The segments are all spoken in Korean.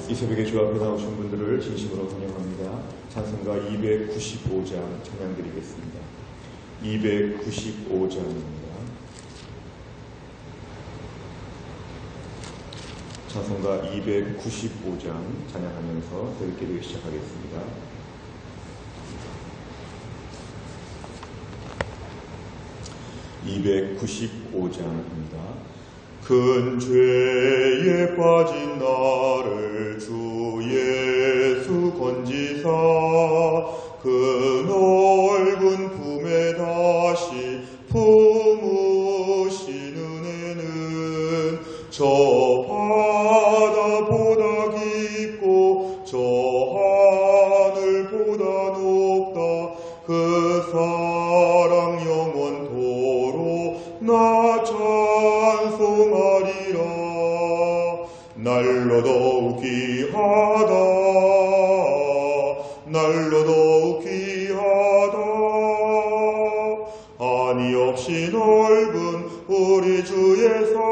이 새벽에 주 앞에 나오신 분들을 진심으로 환영합니다. 찬송가 295장 찬양 드리겠습니다. 295장입니다. 찬송가 295장 찬양하면서 새벽기도 시작하겠습니다. 295장입니다. 큰 죄에 빠진 나를 주 예수 건지사 그 넓은 품에 다시 품으신 은혜는 저 바다보다 깊고 저 하늘보다 높다. 그 사랑 영원토록 나 찬송하리라. 날로 더욱 귀하다. 날로 더욱 귀하다. 한이 없이 넓은 우리 주의 사랑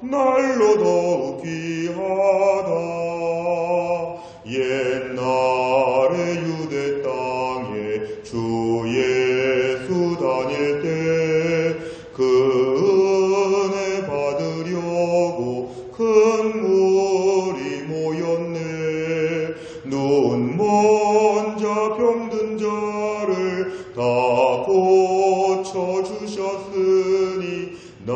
날로 더욱 귀하다. 옛날에 유대 땅에 주 예수 다닐 때 그 은혜 받으려고 큰 무리 모였네. 눈 먼 자 병든 자를 다 고쳐주셨으니 나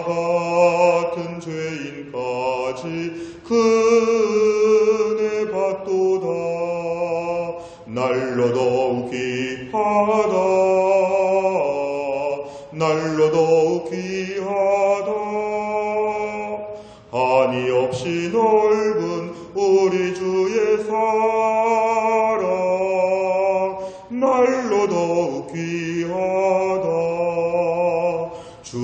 같은 죄인까지 그 은혜 받도다. 날로 더욱 귀하다. 날로 더욱 귀하다. 한이 없이 넓은 우리 주의 사랑 날로 더욱 귀하다. 주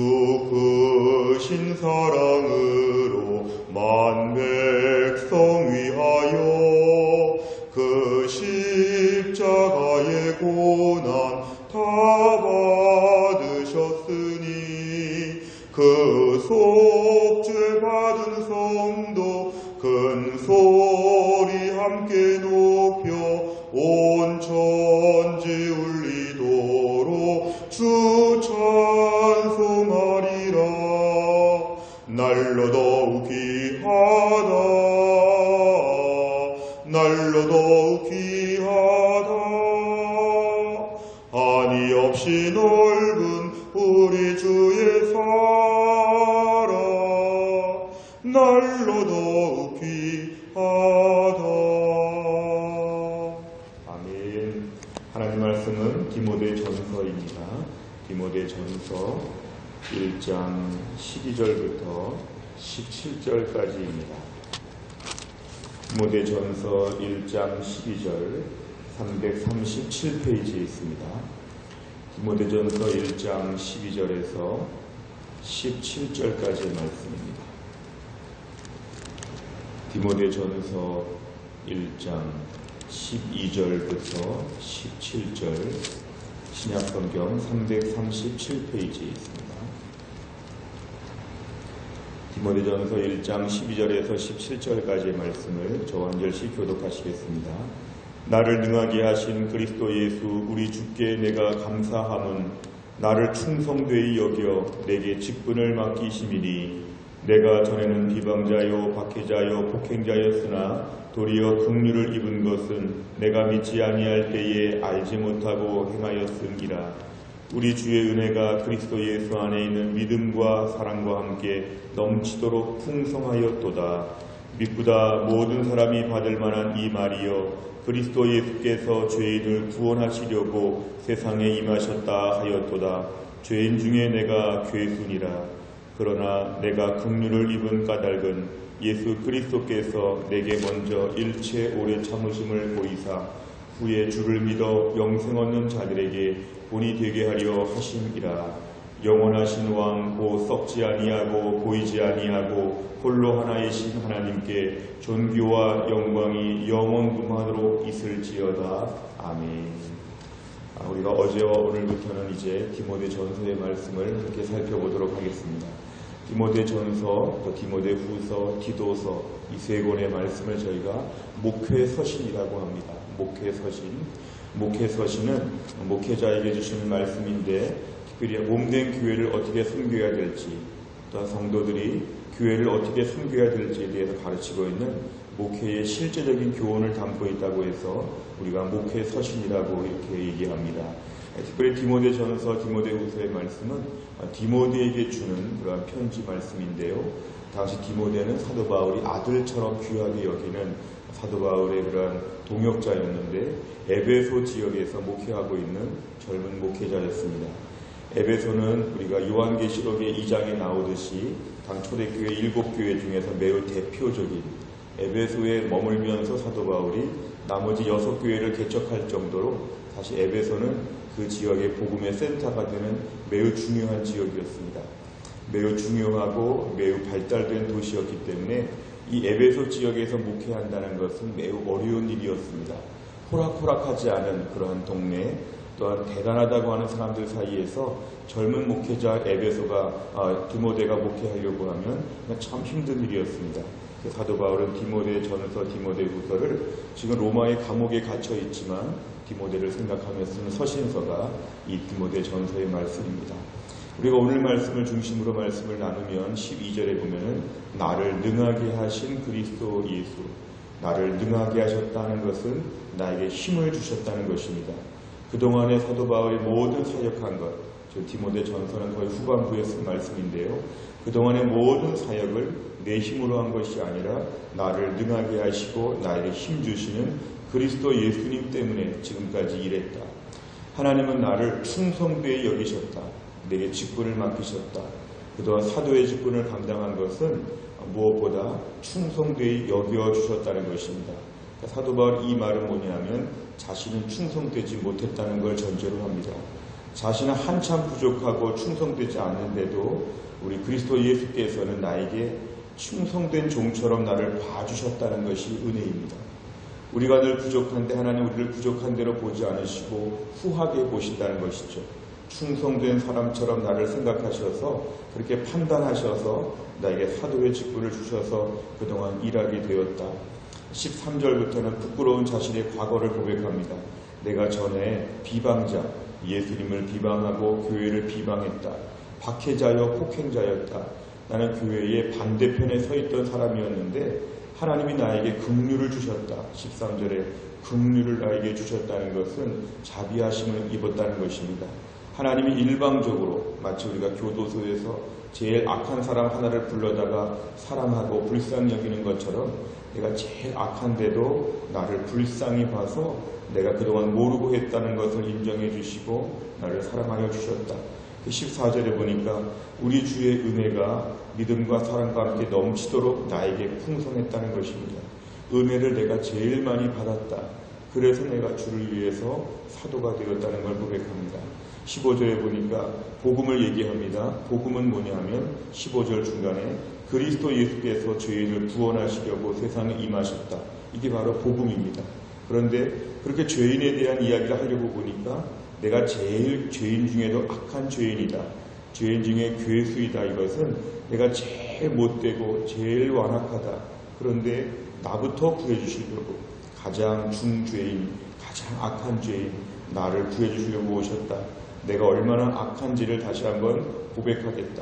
크신 사랑으로 만 백성 위하여 그 십자가의 고난 다 받으셨으니 그 속죄 받은 성도 큰 소리 함께 높여 온 천지 울리도록 주 찬송하리라. 날로 더욱 귀하다. 날로 더욱 귀하다. 한이 없이 넓은 우리 주의 사랑 날로 더욱 귀하다. 아멘. 하나님 말씀은 디모데전서입니다. 디모데전서 1장 12절부터 17절까지입니다. 디모데전서 1장 12절 337페이지에 있습니다. 디모데전서 1장 12절에서 17절까지의 말씀입니다. 디모데전서 1장 12절부터 17절 신약성경 337페이지에 있습니다. 디모데전서 1장 12절에서 17절까지의 말씀을 저와 한 절씩 교독하시겠습니다. 나를 능하게 하신 그리스도 예수 우리 주께 내가 감사함은 나를 충성되이 여겨 내게 직분을 맡기심이니 내가 전에는 비방자요 박해자요 폭행자였으나 도리어 긍휼을 입은 것은 내가 믿지 아니할 때에 알지 못하고 행하였음이라. 우리 주의 은혜가 그리스도 예수 안에 있는 믿음과 사랑과 함께 넘치도록 풍성하였도다. 미쁘다 모든 사람이 받을 만한 이 말이여 그리스도 예수께서 죄인을 구원하시려고 세상에 임하셨다 하였도다. 죄인 중에 내가 괴순이라. 그러나 내가 긍휼을 입은 까닭은 예수 그리스도께서 내게 먼저 일체 오래 참으심을 보이사 후에 주를 믿어 영생 얻는 자들에게 본이 되게 하려 하심이라. 영원하신 왕 곧 썩지 아니하고 보이지 아니하고 홀로 하나이신 하나님께 존귀와 영광이 영원금하도록 있을지어다. 아멘. 우리가 어제와 오늘부터는 이제 디모데전서의 말씀을 함께 살펴보도록 하겠습니다. 디모데전서, 또 디모데후서, 디도서 이 세 권의 말씀을 저희가 목회서신이라고 합니다. 목회서신은 목회자에게 주시는 말씀인데 특별히 몸된 교회를 어떻게 섬겨야 될지, 또 성도들이 교회를 어떻게 섬겨야 될지에 대해서 가르치고 있는 목회의 실제적인 교훈을 담고 있다고 해서 우리가 목회서신이라고 이렇게 얘기합니다. 특별히 디모데전서, 디모데후서의 말씀은 디모데에게 주는 그러한 편지 말씀인데요. 당시 디모데는 사도 바울이 아들처럼 귀하게 여기는 사도 바울의 그러한 동역자였는데 에베소 지역에서 목회하고 있는 젊은 목회자였습니다. 에베소는 우리가 요한계시록의 2장에 나오듯이 당 초대교회 7교회 중에서 매우 대표적인, 에베소에 머물면서 사도 바울이 나머지 6교회를 개척할 정도로 사실 에베소는 그 지역의 복음의 센터가 되는 매우 중요한 지역이었습니다. 매우 중요하고 매우 발달된 도시였기 때문에 이 에베소 지역에서 목회한다는 것은 매우 어려운 일이었습니다. 호락호락하지 않은 그러한 동네, 또한 대단하다고 하는 사람들 사이에서 젊은 목회자 에베소가 디모데가 목회하려고 하면 참 힘든 일이었습니다. 사도 바울은 디모데전서, 디모데후서를 지금 로마의 감옥에 갇혀 있지만 디모데를 생각하며 쓰는 서신서가 이 디모데전서의 말씀입니다. 우리가 오늘 말씀을 중심으로 말씀을 나누면 12절에 보면은 나를 능하게 하신 그리스도 예수, 나를 능하게 하셨다는 것은 나에게 힘을 주셨다는 것입니다. 그동안에 사도 바울이 모든 사역한 것, 즉 디모데전서는 거의 후반부에 쓴 말씀인데요. 그동안의 모든 사역을 내 힘으로 한 것이 아니라 나를 능하게 하시고 나에게 힘 주시는 그리스도 예수님 때문에 지금까지 일했다. 하나님은 나를 충성되이 여기셨다. 내게 직분을 맡기셨다. 그동안 사도의 직분을 감당한 것은 무엇보다 충성되이 여겨주셨다는 것입니다. 사도 바울이 이 말은 뭐냐면 자신은 충성되지 못했다는 걸 전제로 합니다. 자신은 한참 부족하고 충성되지 않는데도 우리 그리스도 예수께서는 나에게 충성된 종처럼 나를 봐주셨다는 것이 은혜입니다. 우리가 늘 부족한데 하나님 우리를 부족한 대로 보지 않으시고 후하게 보신다는 것이죠. 충성된 사람처럼 나를 생각하셔서 그렇게 판단하셔서 나에게 사도의 직분을 주셔서 그동안 일하게 되었다. 13절부터는 부끄러운 자신의 과거를 고백합니다. 내가 전에 비방자, 예수님을 비방하고 교회를 비방했다. 박해자여 폭행자였다. 나는 교회의 반대편에 서 있던 사람이었는데 하나님이 나에게 긍휼을 주셨다. 13절에 긍휼을 나에게 주셨다는 것은 자비하심을 입었다는 것입니다. 하나님이 일방적으로 마치 우리가 교도소에서 제일 악한 사람 하나를 불러다가 사랑하고 불쌍히 여기는 것처럼 내가 제일 악한데도 나를 불쌍히 봐서 내가 그동안 모르고 했다는 것을 인정해 주시고 나를 사랑하여 주셨다. 14절에 보니까 우리 주의 은혜가 믿음과 사랑과 함께 넘치도록 나에게 풍성했다는 것입니다. 은혜를 내가 제일 많이 받았다. 그래서 내가 주를 위해서 사도가 되었다는 걸 고백합니다. 15절에 보니까 복음을 얘기합니다. 복음은 뭐냐면 15절 중간에 그리스도 예수께서 죄인을 구원하시려고 세상에 임하셨다. 이게 바로 복음입니다. 그런데 그렇게 죄인에 대한 이야기를 하려고 보니까 내가 제일 죄인 중에도 악한 죄인이다. 죄인 중에 괴수이다. 이것은 내가 제일 못되고 제일 완악하다. 그런데 나부터 구해주시려고 가장 중죄인, 가장 악한 죄인 나를 구해주시려고 오셨다. 내가 얼마나 악한지를 다시 한번 고백하겠다.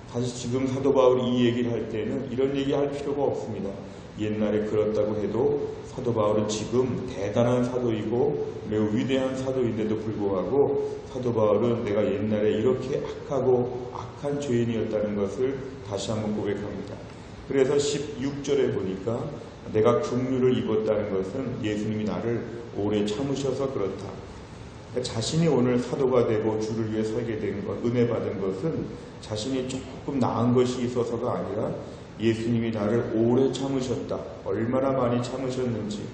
사실 지금 사도 바울이 이 얘기를 할 때는 이런 얘기 할 필요가 없습니다. 옛날에 그렇다고 해도 사도 바울은 지금 대단한 사도이고 매우 위대한 사도인데도 불구하고 사도 바울은 내가 옛날에 이렇게 악하고 악한 죄인이었다는 것을 다시 한번 고백합니다. 그래서 16절에 보니까 내가 긍휼을 입었다는 것은 예수님이 나를 오래 참으셔서 그렇다. 자신이 오늘 사도가 되고 주를 위해 서게 된 것, 은혜 받은 것은 자신이 조금 나은 것이 있어서가 아니라 예수님이 나를 오래 참으셨다. 얼마나 많이 참으셨는지.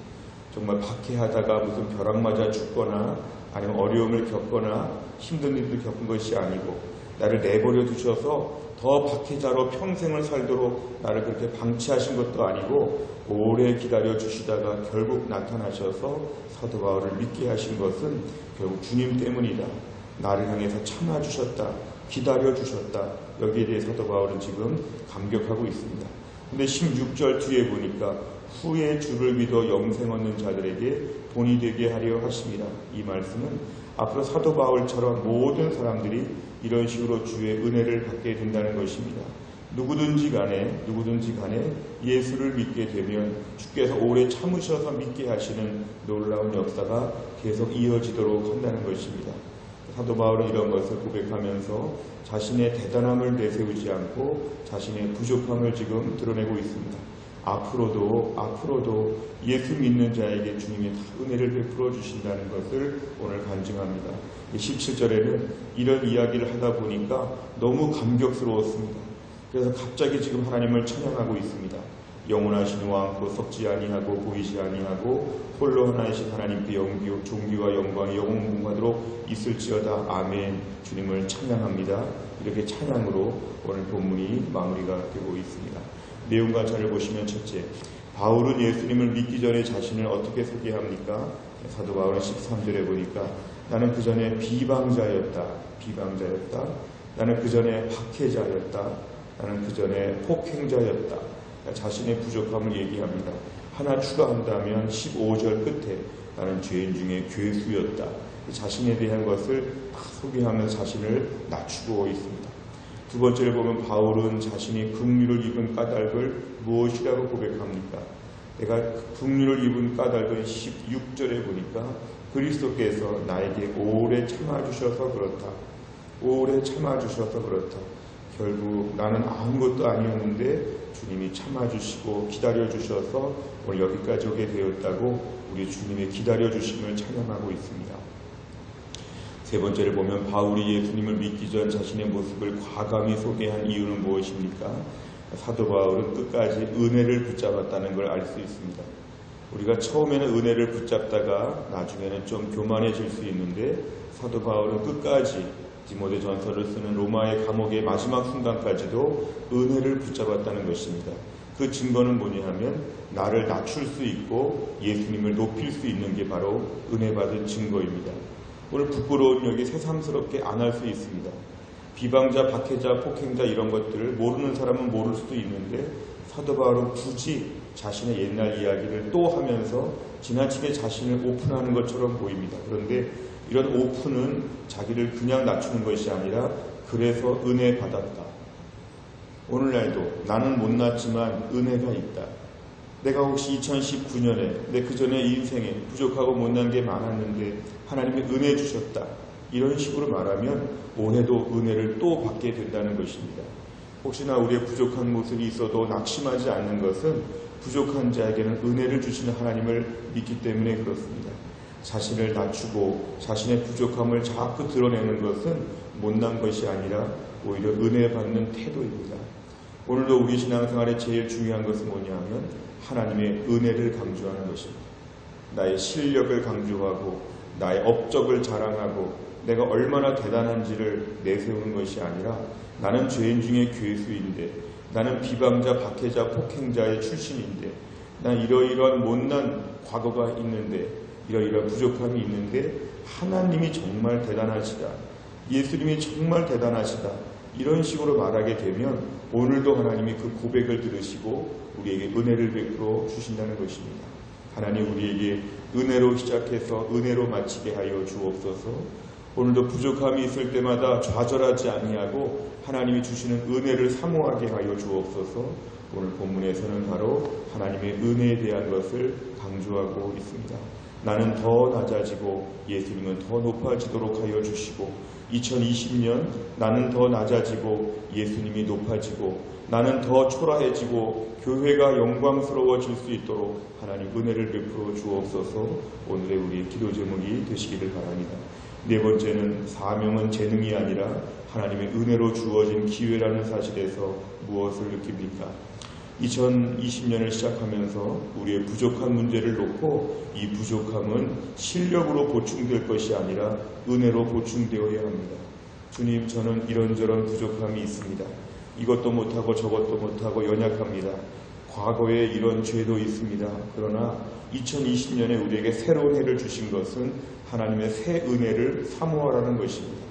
정말 박해하다가 무슨 벼락 맞아 죽거나 아니면 어려움을 겪거나 힘든 일을 겪은 것이 아니고 나를 내버려 두셔서 더 박해자로 평생을 살도록 나를 그렇게 방치하신 것도 아니고 오래 기다려 주시다가 결국 나타나셔서 사도 바울을 믿게 하신 것은 결국 주님 때문이다. 나를 향해서 참아주셨다. 기다려 주셨다. 여기에 대해 사도 바울은 지금 감격하고 있습니다. 근데 16절 뒤에 보니까 후에 주를 믿어 영생 얻는 자들에게 본이 되게 하려 하십니다. 이 말씀은 앞으로 사도 바울처럼 모든 사람들이 이런 식으로 주의 은혜를 받게 된다는 것입니다. 누구든지 간에 예수를 믿게 되면 주께서 오래 참으셔서 믿게 하시는 놀라운 역사가 계속 이어지도록 한다는 것입니다. 사도 바울은 이런 것을 고백하면서 자신의 대단함을 내세우지 않고 자신의 부족함을 지금 드러내고 있습니다. 앞으로도 예수 믿는 자에게 주님이 다 은혜를 베풀어 주신다는 것을 오늘 간증합니다. 17절에는 이런 이야기를 하다 보니까 너무 감격스러웠습니다. 그래서 갑자기 지금 하나님을 찬양하고 있습니다. 영원하신 왕, 또 썩지 아니하고 보이지 아니하고 홀로 하나이신 하나님께 존귀와 영광이 영원무궁하도록 있을지어다. 아멘. 주님을 찬양합니다. 이렇게 찬양으로 오늘 본문이 마무리가 되고 있습니다. 내용 가차를 보시면 첫째, 바울은 예수님을 믿기 전에 자신을 어떻게 소개합니까? 사도 바울은 13절에 보니까 나는 그 전에 비방자였다. 나는 그 전에 박해자였다. 나는 그 전에 폭행자였다. 자신의 부족함을 얘기합니다. 하나 추가한다면 15절 끝에 나는 죄인 중에 괴수였다. 자신에 대한 것을 소개하면서 자신을 낮추고 있습니다. 두 번째를 보면 바울은 자신이 긍휼을 입은 까닭을 무엇이라고 고백합니까? 내가 긍휼을 입은 까닭은 16절에 보니까 그리스도께서 나에게 오래 참아주셔서 그렇다. 결국 나는 아무것도 아니었는데 주님이 참아주시고 기다려주셔서 오늘 여기까지 오게 되었다고 우리 주님의 기다려주심을 찬양하고 있습니다. 세 번째를 보면 바울이 예수님을 믿기 전 자신의 모습을 과감히 소개한 이유는 무엇입니까? 사도 바울은 끝까지 은혜를 붙잡았다는 걸 알 수 있습니다. 우리가 처음에는 은혜를 붙잡다가 나중에는 좀 교만해질 수 있는데 사도 바울은 끝까지 디모데전서를 쓰는 로마의 감옥의 마지막 순간까지도 은혜를 붙잡았다는 것입니다. 그 증거는 뭐냐 하면 나를 낮출 수 있고 예수님을 높일 수 있는 게 바로 은혜 받은 증거입니다. 오늘 부끄러운 여기 새삼스럽게 안 할 수 있습니다. 비방자, 박해자, 폭행자 이런 것들을 모르는 사람은 모를 수도 있는데 사도 바울은 굳이 자신의 옛날 이야기를 또 하면서 지나치게 자신을 오픈하는 것처럼 보입니다. 그런데 이런 오픈은 자기를 그냥 낮추는 것이 아니라 그래서 은혜 받았다. 오늘날도 나는 못났지만 은혜가 있다. 내가 혹시 2019년에 내 그전의 인생에 부족하고 못난 게 많았는데 하나님의 은혜 주셨다. 이런 식으로 말하면 올해도 은혜를 또 받게 된다는 것입니다. 혹시나 우리의 부족한 모습이 있어도 낙심하지 않는 것은 부족한 자에게는 은혜를 주시는 하나님을 믿기 때문에 그렇습니다. 자신을 낮추고 자신의 부족함을 자꾸 드러내는 것은 못난 것이 아니라 오히려 은혜 받는 태도입니다. 오늘도 우리 신앙생활에 제일 중요한 것은 뭐냐면 하나님의 은혜를 강조하는 것입니다. 나의 실력을 강조하고 나의 업적을 자랑하고 내가 얼마나 대단한지를 내세우는 것이 아니라 나는 죄인 중에 괴수인데 나는 비방자, 박해자, 폭행자의 출신인데 난 이러이러한 못난 과거가 있는데 이러이러한 부족함이 있는데 하나님이 정말 대단하시다. 예수님이 정말 대단하시다. 이런 식으로 말하게 되면 오늘도 하나님이 그 고백을 들으시고 우리에게 은혜를 베풀어 주신다는 것입니다. 하나님 우리에게 은혜로 시작해서 은혜로 마치게 하여 주옵소서. 오늘도 부족함이 있을 때마다 좌절하지 아니하고 하나님이 주시는 은혜를 사모하게 하여 주옵소서. 오늘 본문에서는 바로 하나님의 은혜에 대한 것을 강조하고 있습니다. 나는 더 낮아지고 예수님은 더 높아지도록 하여 주시고 2020년 나는 더 낮아지고 예수님이 높아지고 나는 더 초라해지고 교회가 영광스러워질 수 있도록 하나님 은혜를 베풀어 주옵소서. 오늘의 우리의 기도 제목이 되시기를 바랍니다. 네 번째는 사명은 재능이 아니라 하나님의 은혜로 주어진 기회라는 사실에서 무엇을 느낍니까? 2020년을 시작하면서 우리의 부족한 문제를 놓고 이 부족함은 실력으로 보충될 것이 아니라 은혜로 보충되어야 합니다. 주님, 저는 이런저런 부족함이 있습니다. 이것도 못하고 저것도 못하고 연약합니다. 과거에 이런 죄도 있습니다. 그러나 2020년에 우리에게 새로운 해를 주신 것은 하나님의 새 은혜를 사모하라는 것입니다.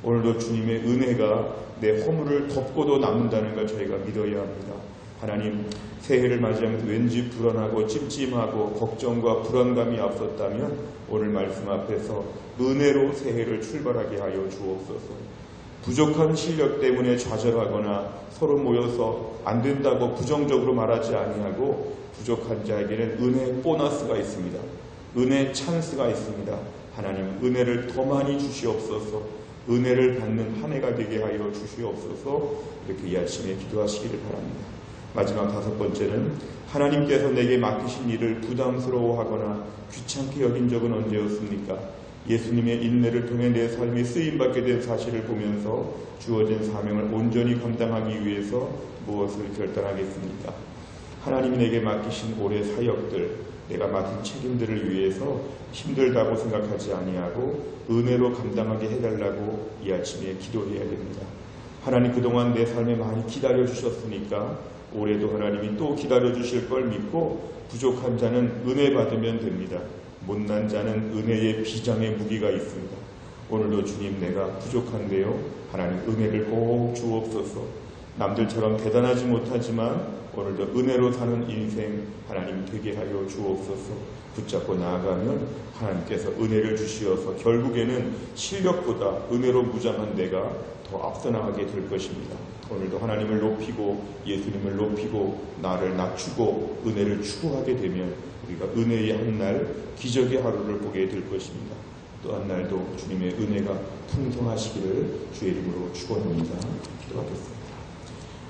오늘도 주님의 은혜가 내 허물을 덮고도 남는다는 걸 저희가 믿어야 합니다. 하나님, 새해를 맞이하면서 왠지 불안하고 찜찜하고 걱정과 불안감이 앞섰다면 오늘 말씀 앞에서 은혜로 새해를 출발하게 하여 주옵소서. 부족한 실력 때문에 좌절하거나 서로 모여서 안 된다고 부정적으로 말하지 아니하고 부족한 자에게는 은혜의 보너스가 있습니다. 은혜의 찬스가 있습니다. 하나님, 은혜를 더 많이 주시옵소서. 은혜를 받는 한 해가 되게 하여 주시옵소서. 이렇게 이 아침에 기도하시기를 바랍니다. 마지막 5번째는 하나님께서 내게 맡기신 일을 부담스러워하거나 귀찮게 여긴 적은 언제였습니까? 예수님의 인내를 통해 내 삶이 쓰임받게 된 사실을 보면서 주어진 사명을 온전히 감당하기 위해서 무엇을 결단하겠습니까? 하나님이 내게 맡기신 올해 사역들, 내가 맡은 책임들을 위해서 힘들다고 생각하지 아니하고 은혜로 감당하게 해달라고 이 아침에 기도해야 됩니다. 하나님, 그동안 내 삶에 많이 기다려주셨으니까 올해도 하나님이 또 기다려주실 걸 믿고 부족한 자는 은혜 받으면 됩니다. 못난 자는 은혜의 비장의 무기가 있습니다. 오늘도 주님, 내가 부족한데요, 하나님 은혜를 꼭 주옵소서. 남들처럼 대단하지 못하지만 오늘도 은혜로 사는 인생 하나님 되게 하여 주옵소서. 붙잡고 나아가면 하나님께서 은혜를 주시어서 결국에는 실력보다 은혜로 무장한 내가 더 앞서 나가게 될 것입니다. 오늘도 하나님을 높이고 예수님을 높이고 나를 낮추고 은혜를 추구하게 되면 우리가 은혜의 한날, 기적의 하루를 보게 될 것입니다. 또 한 날도 주님의 은혜가 풍성하시기를 주의 이름으로 축원합니다. 기도하겠습니다.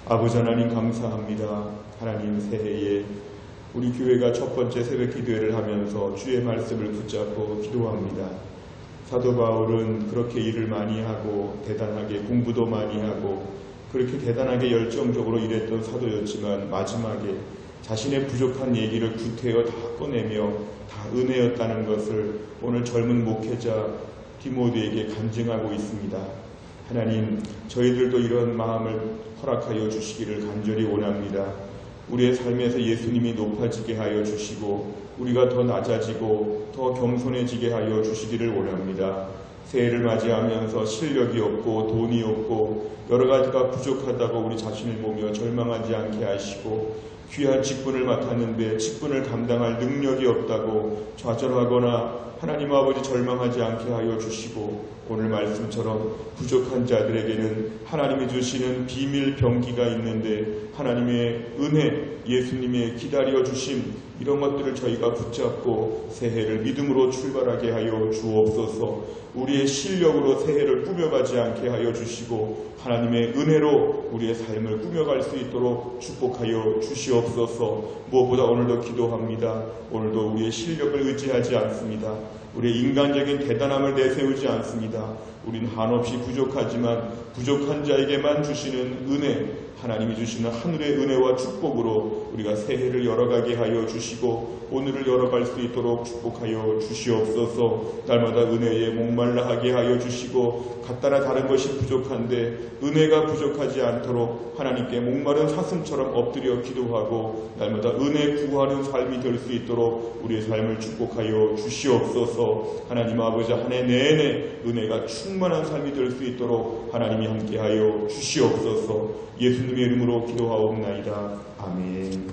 아버지 하나님, 감사합니다. 하나님, 새해에 우리 교회가 첫 번째 새벽 기도회를 하면서 주의 말씀을 붙잡고 기도합니다. 사도 바울은 그렇게 일을 많이 하고 대단하게 공부도 많이 하고 그렇게 대단하게 열정적으로 일했던 사도였지만 마지막에 자신의 부족한 얘기를 구태여 다 꺼내며 다 은혜였다는 것을 오늘 젊은 목회자 디모데에게 간증하고 있습니다. 하나님, 저희들도 이런 마음을 허락하여 주시기를 간절히 원합니다. 우리의 삶에서 예수님이 높아지게 하여 주시고 우리가 더 낮아지고 더 겸손해지게 하여 주시기를 원합니다. 새해를 맞이하면서 실력이 없고 돈이 없고 여러 가지가 부족하다고 우리 자신을 보며 절망하지 않게 하시고 귀한 직분을 맡았는데 직분을 감당할 능력이 없다고 좌절하거나 하나님 아버지 절망하지 않게 하여 주시고 오늘 말씀처럼 부족한 자들에게는 하나님이 주시는 비밀 병기가 있는데 하나님의 은혜, 예수님의 기다려 주심, 이런 것들을 저희가 붙잡고 새해를 믿음으로 출발하게 하여 주옵소서. 우리의 실력으로 새해를 꾸며가지 않게 하여 주시고 하나님의 은혜로 우리의 삶을 꾸며갈 수 있도록 축복하여 주시옵소서. 무엇보다 오늘도 기도합니다. 오늘도 우리의 실력을 의지하지 않습니다. 우리의 인간적인 대단함을 내세우지 않습니다. 우린 한없이 부족하지만 부족한 자에게만 주시는 은혜, 하나님이 주시는 하늘의 은혜와 축복으로 우리가 새해를 열어가게 하여 주시고 오늘을 열어갈 수 있도록 축복하여 주시옵소서. 날마다 은혜에 목말라 하게 하여 주시고 갖다라 다른 것이 부족한데 은혜가 부족하지 않도록 하나님께 목마른 사슴처럼 엎드려 기도하고 날마다 은혜 구하는 삶이 될 수 있도록 우리의 삶을 축복하여 주시옵소서. 하나님 아버지, 한 해 내내 은혜가 충만한 삶이 될 수 있도록 하나님이 함께하여 주시옵소서. 예수님의 이름으로 기도하옵나이다. 아멘.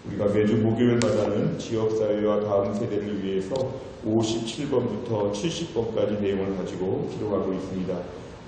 우리가 매주 목요일마다는 지역사회와 다음 세대를 위해서 57번부터 70번까지 내용을 가지고 기도하고 있습니다.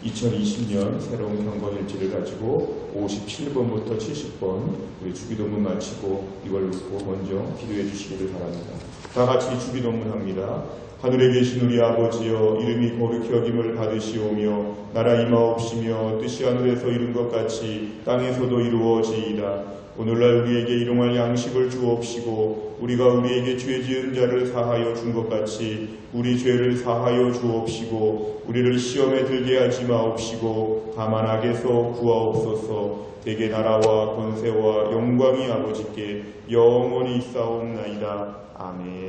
2020년 새로운 경건일지를 가지고 57번부터 70번 우리 주기도문 마치고 이걸 놓고 먼저 기도해 주시기를 바랍니다. 다 같이 주기도문 합니다. 하늘에 계신 우리 아버지여, 이름이 거룩히 여김을 받으시오며 나라 임하옵시며 뜻이 하늘에서 이룬 것 같이 땅에서도 이루어지이다. 오늘날 우리에게 일용할 양식을 주옵시고 우리가 우리에게 죄 지은 자를 사하여 준 것 같이 우리 죄를 사하여 주옵시고 우리를 시험에 들게 하지 마옵시고 다만 악에서 구하옵소서. 대개 나라와 권세와 영광이 아버지께 영원히 있사옵나이다. 아멘.